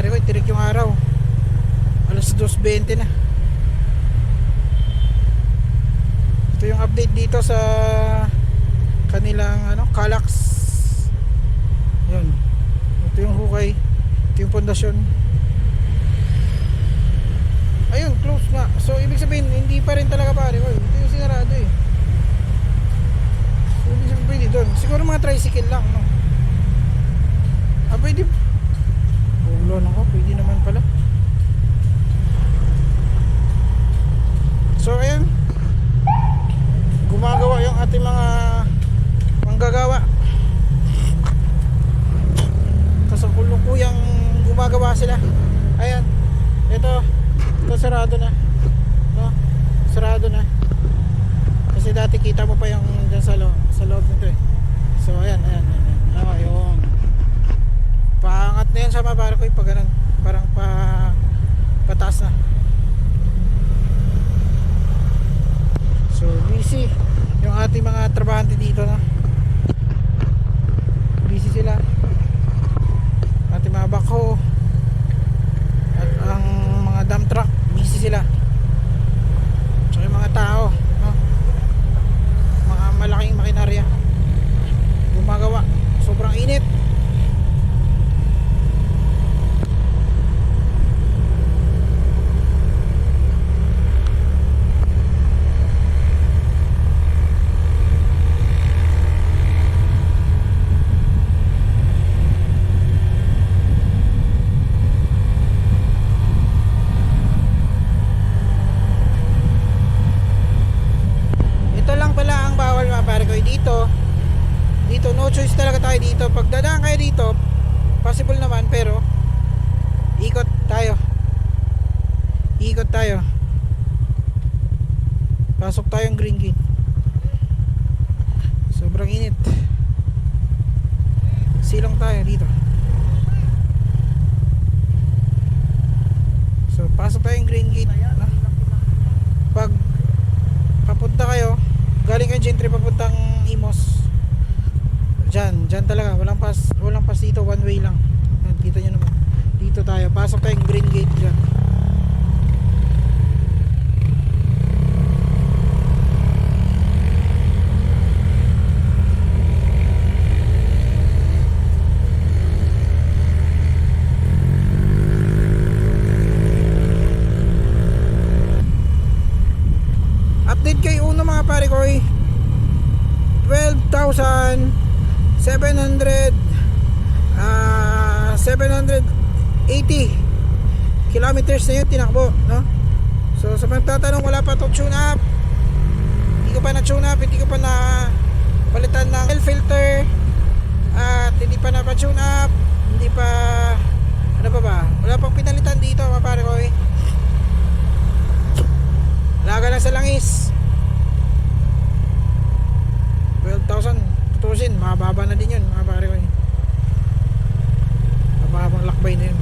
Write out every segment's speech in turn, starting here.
pare ko, tirik yung araw. Alas 2:20 na. Ito yung update dito sa kanilang Calax. Yun. Ito yung hukay. Ito yung pundasyon. Ayun, close nga. So ibig sabihin hindi pa rin talaga pare ko. Ito yung sinarado eh. So ibig sabihin pwede doon. Siguro mga tricycle lang, no? Pwede. Ulo na ko, pwede naman pala. So ayan, gumagawa yung ating mga manggagawa. Kasakulukuyang gumagawa sila. Ayan, ito sarado na, no? Sarado na. Kasi dati kita mo pa yung dyan sa loob nito eh. So ayan. Yung paangat na yan sa mabara ko yung pag ganun. Parang pataas na. So busy yung ating mga trabahante dito, no? Busy sila. Ating mga backhoe at ang mga dump truck, busy sila. Tsaka yung mga tao, no? Mga malaking makinarya gumagawa. Sobrang init. Dito no choice talaga tayo dito. Pag dadaan kayo dito, possible naman, pero ikot tayo. Pasok tayong green gate. Sobrang init. Silong tayo dito. So pasok tayong green gate, no? Pag papunta kayo, galing kayo Gentry papuntang Imos, Diyan talaga, walang pass dito, one way lang. Kita nyo naman. Dito tayo, pasok tayong green gate dyan. Update kay Uno mga pare ko, 780 kilometers na yun tinakbo, no? So sa magtatanong, wala pa itong tune up. Hindi ko pa na tune up, hindi ko pa na palitan ng oil filter, at hindi pa na pa tune up, hindi pa wala pang pinalitan dito mga pare ko. Laga lang sa langis. 12,000 tutusin, mababa na din yun mga pare ko. Mababang lakbay na yun.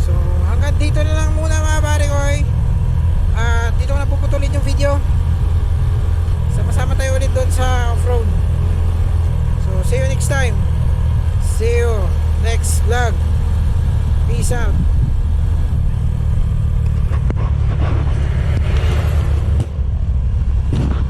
So hanggang dito na lang muna mga pare ko. At dito ko na puputulin yung video. Sama-sama tayo ulit doon sa off-road. So see you next time. See you next vlog. Peace out.